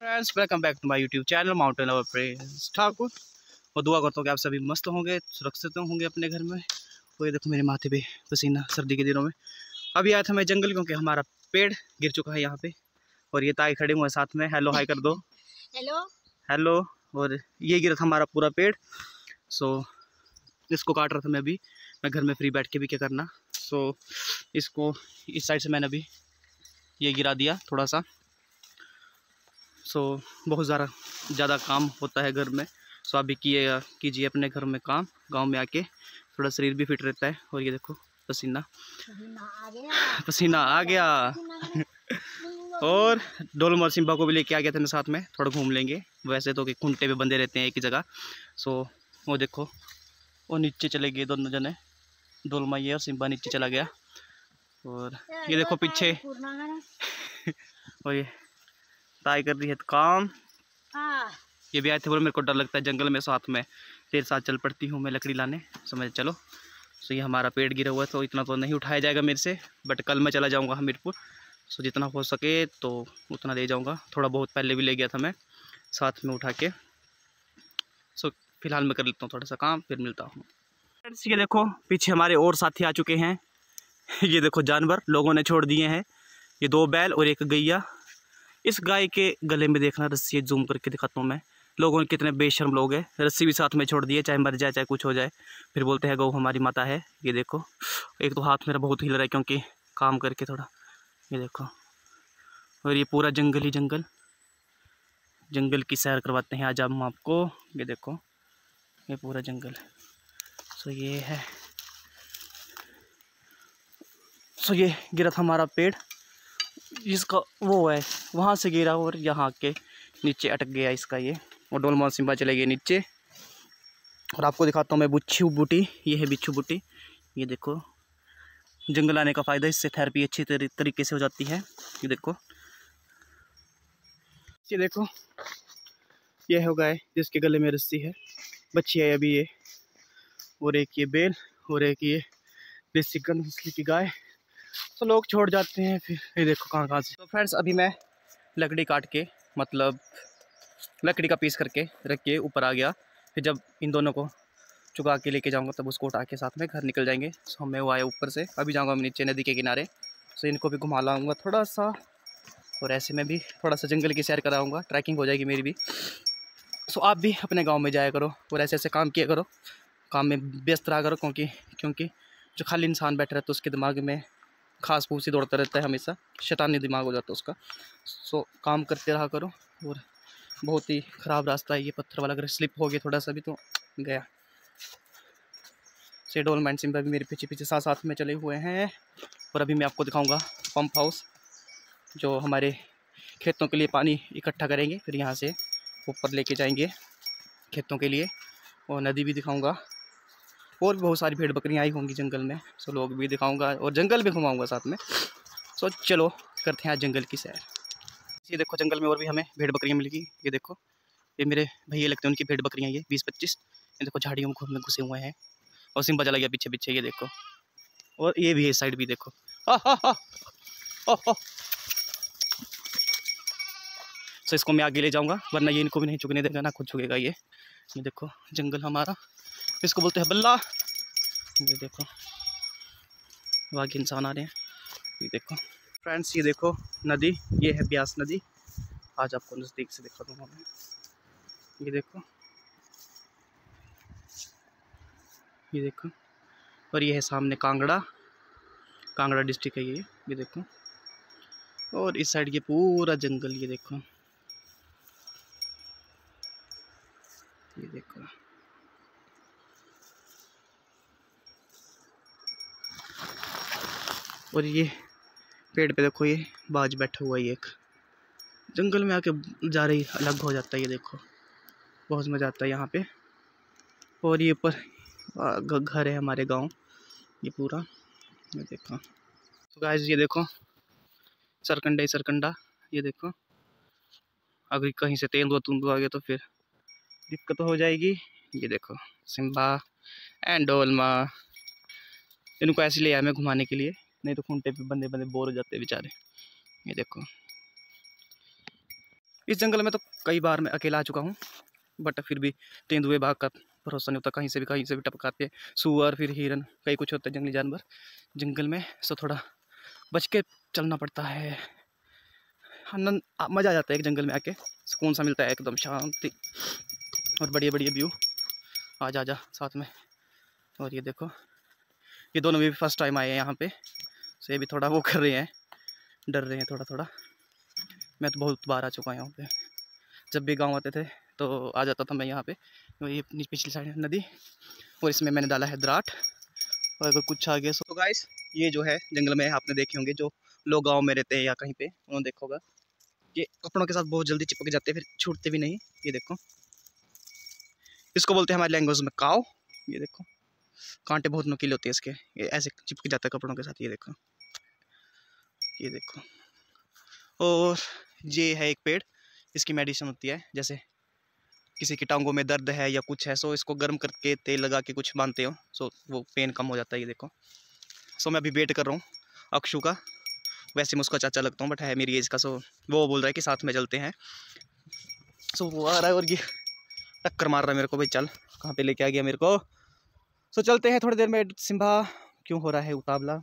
Friends, welcome back to my YouTube channel mountain lover Prince Thakur. और दुआ करता हूँ कि आप सभी मस्त होंगे, सुरक्षित होंगे अपने घर में। और ये देखो मेरे माथे पे पसीना सर्दी के दिनों में। अभी आया था मैं जंगल क्योंकि हमारा पेड़ गिर चुका है यहाँ पे। और ये ताई खड़े हुए हैं साथ में। हेलो हाई कर दो। Hello hello. और ये गिरा था हमारा पूरा पेड़। सो इसको काट रहा था मैं अभी। मैं घर में फ्री बैठ के भी क्या करना। सो इसको इस साइड से मैंने अभी ये गिरा दिया थोड़ा सा। सो बहुत ज़्यादा काम होता है घर में। सो आप भी कीजिए अपने घर में काम। गांव में आके थोड़ा शरीर भी फिट रहता है। और ये देखो पसीना आ गया और डोलमा और सिम्बा को भी लेके आ गया था मैं साथ में। थोड़ा घूम लेंगे। वैसे तो कि खूंटे पे बंधे रहते हैं एक ही जगह। सो वो देखो वो नीचे चले गए दोनों जने। डोलमा ये और सिम्बा नीचे चला गया। और ये देखो पीछे और ये ताई कर रही है काम। ये भी आए थे, बोले मेरे को डर लगता है जंगल में, साथ में तेरे साथ चल पड़ती हूँ मैं लकड़ी लाने, समझ चलो। सो ये हमारा पेड़ गिरा हुआ है तो इतना तो नहीं उठाया जाएगा मेरे से, बट कल मैं चला जाऊँगा हमीरपुर। सो जितना हो सके तो उतना ले जाऊँगा। थोड़ा बहुत पहले भी ले गया था मैं साथ में उठा के। सो फिलहाल मैं कर लेता हूँ थोड़ा सा काम, फिर मिलता हूँ। फ्रेंड्स ये देखो पीछे हमारे और साथी आ चुके हैं। ये देखो जानवर लोगों ने छोड़ दिए हैं। ये 2 बैल और 1 गैया। इस गाय के गले में देखना रस्सी, जूम करके दिखाता हूँ मैं। लोगों ने कितने बेशर्म लोग हैं, रस्सी भी साथ में छोड़ दी है, चाहे मर जाए चाहे कुछ हो जाए, फिर बोलते हैं गौ हमारी माता है। ये देखो एक तो हाथ मेरा बहुत हिल रहा है क्योंकि काम करके थोड़ा। ये देखो और ये पूरा जंगल ही जंगल की सैर करवाते हैं आज हम आपको। ये देखो ये पूरा जंगल। सो ये है। सो ये गिरा था हमारा पेड़, जिसका वो है वहाँ से गिरा और यहाँ के नीचे अटक गया इसका ये। और डोलमा सिम्बा चले गए नीचे। और आपको दिखाता हूँ मैं बिच्छू बूटी। ये है बिच्छू बूटी। ये देखो जंगल आने का फ़ायदा, इससे थेरेपी अच्छी तरीके से हो जाती है। ये देखो ये हो गाय जिसके गले में रस्सी है, बच्ची है अभी ये। और एक ये बेल और एक ये देसी नस्ल की गाय। तो लोग छोड़ जाते हैं फिर। ये देखो कहाँ से। तो फ्रेंड्स अभी मैं लकड़ी काट के, मतलब लकड़ी का पीस करके रख के ऊपर आ गया। फिर जब इन दोनों को चुगा के लेके जाऊंगा तब उसको उठा के साथ में घर निकल जाएंगे। सो मैं वो आया ऊपर से, अभी जाऊंगा मैं नीचे नदी के किनारे। सो इनको भी घुमा लाऊंगा थोड़ा सा। और ऐसे में भी थोड़ा सा जंगल की सैर कराऊंगा, ट्रैकिंग हो जाएगी मेरी भी। सो आप भी अपने गाँव में जाया करो और ऐसे ऐसे काम किया करो, काम में व्यस्त रहा करो। क्योंकि जो खाली इंसान बैठा रहता है उसके दिमाग में घास फूस ही दौड़ता रहता है हमेशा, शैतानी दिमाग हो जाता है उसका। सो काम करते रहा करो। और बहुत ही ख़राब रास्ता है ये पत्थर वाला, अगर स्लिप हो गया थोड़ा सा भी तो गया। से डोलमा एंड सिम्बा भी मेरे पीछे पीछे साथ साथ में चले हुए हैं। और अभी मैं आपको दिखाऊंगा पंप हाउस, जो हमारे खेतों के लिए पानी इकट्ठा करेंगे, फिर यहाँ से ऊपर लेके जाएंगे खेतों के लिए। और नदी भी दिखाऊंगा। और भी बहुत सारी भेड़ बकरियाँ आई होंगी जंगल में। सो लोग भी दिखाऊंगा और जंगल भी घुमाऊंगा साथ में। सो चलो करते हैं आज जंगल की सैर। ये देखो जंगल में और भी हमें भेड़ बकरियाँ मिलेगी। ये देखो ये मेरे भैया लगते हैं, उनकी भेड़ बकरियाँ ये 20-25। ये देखो झाड़ियों में घुसे हुए हैं। और सिम्बा चला गया पीछे पीछे। ये देखो और ये भी है इस साइड भी देखो। सो इसको मैं आगे ले जाऊंगा, वरना ये इनको भी नहीं चुगने देगा ना खुद चुगेगा ये। देखो जंगल हमारा, इसको बोलते हैं बल्ला। ये देखो बाकी इंसान आ रहे हैं। ये देखो फ्रेंड्स ये देखो नदी, ये है ब्यास नदी। आज आपको नज़दीक से दिखा दूँगा मैं। ये देखो और ये है सामने कांगड़ा डिस्ट्रिक्ट है ये देखो। और इस साइड ये पूरा जंगल। ये देखो और ये पेड़ पे देखो ये बाज बैठा हुआ है। एक जंगल में आके जा रही अलग हो जाता है। ये देखो बहुत मज़ा आता है यहाँ पे। और ये ऊपर घर है हमारे गांव, ये पूरा। ये देखो तो गाइस ये देखो सरकंडा ही सरकंडा। ये देखो अगर कहीं से तेंदुआ आ गया तो फिर दिक्कत हो जाएगी। ये देखो सिम्बा एंड डोलमा, इनको ऐसे ले आया मैं घुमाने के लिए, नहीं तो खूंटे पे बंदे बोर हो जाते बेचारे। ये देखो इस जंगल में तो कई बार मैं अकेला आ चुका हूँ, बट फिर भी तेंदुए बाघ का भरोसा नहीं होता, कहीं से भी टपकाते हैं। सुअर, फिर हिरन, कई कुछ होते हैं जंगली जानवर जंगल में। सो थोड़ा बच के चलना पड़ता है। आनंद मज़ा आ जाता है एक जंगल में आके, सुकून सा मिलता है, एकदम शांति और बढ़िया बढ़िया व्यू। आ जा साथ में। और ये देखो, ये दोनों भी फर्स्ट टाइम आए हैं यहाँ पे, सो ये भी थोड़ा वो कर रहे हैं, डर रहे हैं थोड़ा। मैं तो बहुत बार आ चुका हूँ यहाँ पे, जब भी गांव आते थे तो आ जाता था मैं यहाँ पे। तो ये पिछली साइड है नदी, और इसमें मैंने डाला है दराट। और अगर कुछ आगे तो गाइस, ये जो है जंगल में आपने देखे होंगे, जो लोग गांव में रहते हैं या कहीं पे, उन्होंने देखा होगा, ये कपड़ों के साथ बहुत जल्दी चिपक जाते हैं, फिर छूटते भी नहीं। ये देखो, इसको बोलते हैं हमारी लैंग्वेज में काव। ये देखो, कांटे बहुत नुकीले होते हैं इसके, ये ऐसे चिपक जाता है कपड़ों के साथ। ये देखो। और ये है एक पेड़, इसकी मेडिसिन होती है, जैसे किसी की टांगों में दर्द है या कुछ है, सो इसको गर्म करके तेल लगा के कुछ बांधते हो, सो वो पेन कम हो जाता है। ये देखो। सो मैं अभी वेट कर रहा हूँ अक्षु का। वैसे मैं उसका चाचा लगता हूँ, बट है मेरी एज का। सो वो बोल रहा है कि साथ में चलते हैं। सो वो आ रहा है और ये टक्कर मार रहा है मेरे को, भाई चल, कहाँ पे लेके आ गया मेरे को। सो चलते हैं थोड़ी देर में। सिम्बा क्यों हो रहा है उतावला।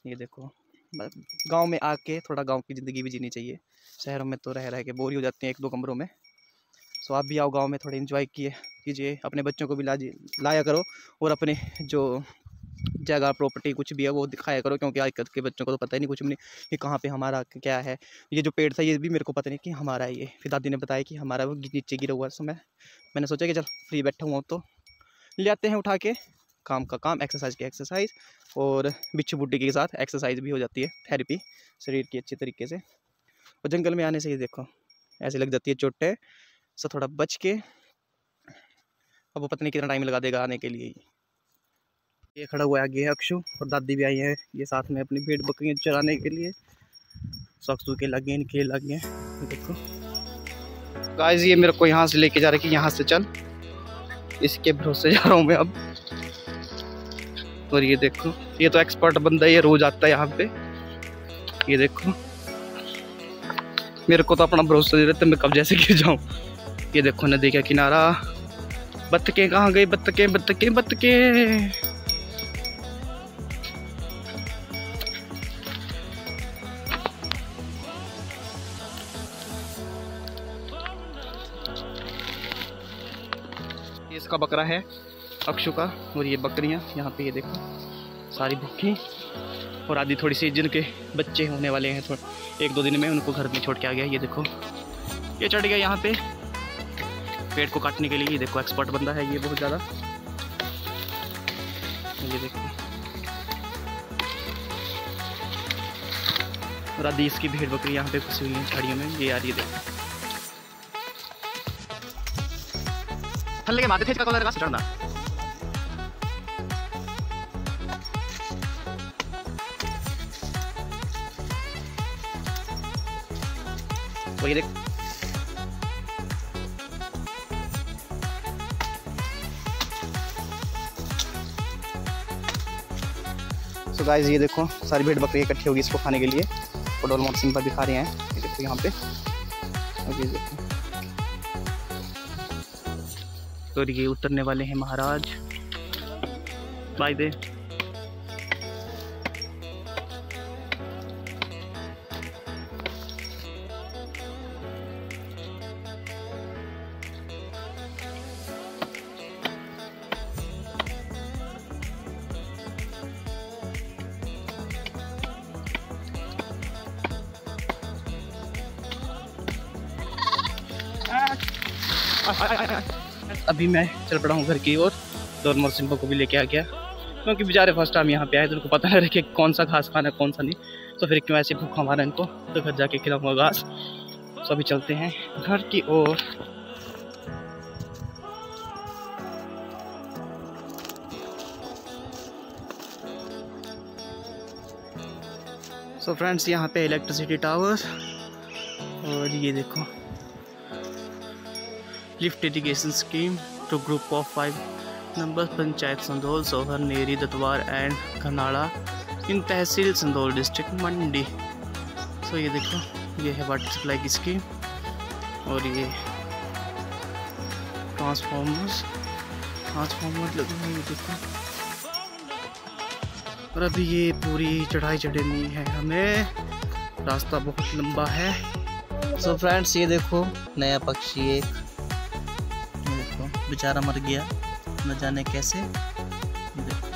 ये देखो, गांव में आके थोड़ा गांव की ज़िंदगी भी जीनी चाहिए। शहरों में तो रह के बोर हो जाते हैं एक दो कमरों में। सो आप भी आओ गांव में, थोड़े एंजॉय कीजिए, अपने बच्चों को भी लाया करो, और अपने जो जगह प्रॉपर्टी कुछ भी है वो दिखाया करो, क्योंकि आजकल के बच्चों को तो पता ही नहीं कुछ भी नहीं कि कहाँ पे हमारा क्या है। ये जो पेड़ था ये भी मेरे को पता नहीं कि हमारा है। ये फिर दादी ने बताया कि हमारा वो नीचे गिरा हुआ है। सो मैंने सोचा कि चल फ्री बैठा हुआ तो ले आते हैं उठा के। काम का काम, एक्सरसाइज की एक्सरसाइज, और बिच्छू बुड्ढी के साथ एक्सरसाइज भी हो जाती है, थेरेपी शरीर की अच्छी तरीके से। और जंगल में आने से ये देखो ऐसे लग जाती है चोटें। सो थोड़ा बच के, अब वो पता नहीं कितना टाइम लगा देगा आने के लिए। ये खड़ा हुआ है आगे अक्षु, और दादी भी आई है ये साथ में अपनी भेड़ बकरियाँ चराने के लिए। अक्षु के लगे, इनके लगे। देखो गाइस, ये मेरे को यहाँ से लेके जा रहा है कि यहाँ से चल, इसके भरोसे जा रहा हूँ मैं अब। और ये देखो, ये तो एक्सपर्ट बंदा है, ये रोज आता है यहाँ पे। ये देखो, मेरे को तो अपना भरोसा नहीं रहता, मैं कब जैसे गिर जाऊँ। ये देखो नदी का किनारा। बत्तखें कहाँ गई, बत्तखें। ये इसका बकरा है अक्षु का, और ये बकरियां यहाँ पे ये देखो सारी भूखी, और आदि थोड़ी सी जिनके बच्चे होने वाले हैं थोड़ा एक दो दिन में, उनको घर में छोड़ के आ गया। ये देखो, ये चढ़ गया यहाँ पे पेड़ को काटने के लिए। ये देखो एक्सपर्ट बंदा है ये बहुत ज़्यादा। ये देखो, और आदि इसकी भेड़ बकरी यहाँ पे फंसी हुई हैं झाड़ियों में। ये यार ये देखो, थल्ले के माथे थे इसका कलर का चढ़ना। वही देख, सो गाइस ये देखो सारी भेड़ बकरी इकट्ठी होगी इसको खाने के लिए, और डोलमोट सिम्बा भी खा रहे हैं। ये देखो यहाँ पे, और ये देखो, तो ये उतरने वाले हैं महाराज। बाय दे। अभी मैं चल पड़ा हूँ घर की ओर, और सिम्बा को भी लेके आ गया, क्योंकि बेचारे फर्स्ट टाइम यहाँ पे आए तो उनको पता नहीं रहे कौन सा घास खाना है कौन सा नहीं। तो फिर क्यों ऐसे भूखा मारा इनको, तो घर जाके खिलाऊंगा घास। तो अभी चलते हैं घर की ओर। सो फ्रेंड्स, यहाँ पे इलेक्ट्रिसिटी टावर, और ये देखो lift irrigation scheme two group of 5 number panchayat Sandaul, Sohar, Neri, दतवार and घनाड़ा in tehsil संदौल district मंडी। सो ये देखो ये है वाटर सप्लाई किसकी, और ये ट्रांसफार्मर लगे हुए ये देखो। और अभी ये पूरी चढ़ाई चढ़नी है हमें, रास्ता बहुत लंबा है। सो फ्रेंड्स ये देखो नया पक्षी एक, ये देखो बेचारा मर गया न जाने कैसे। ये देखो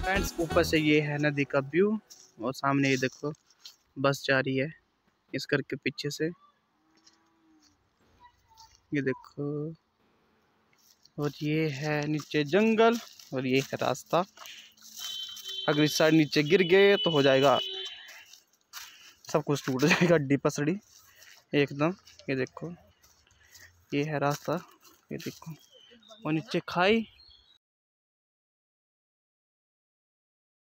फ्रेंड्स, ऊपर से ये है नदी का व्यू, और सामने ये देखो बस जा रही है इस घर के पीछे से, ये देखो। और ये है नीचे जंगल, और ये है रास्ता। अगर इस साइड नीचे गिर गए तो हो जाएगा, सब कुछ टूट जाएगा, हड्डी पसड़ी एकदम। ये देखो ये है रास्ता, ये देखो, और नीचे खाई।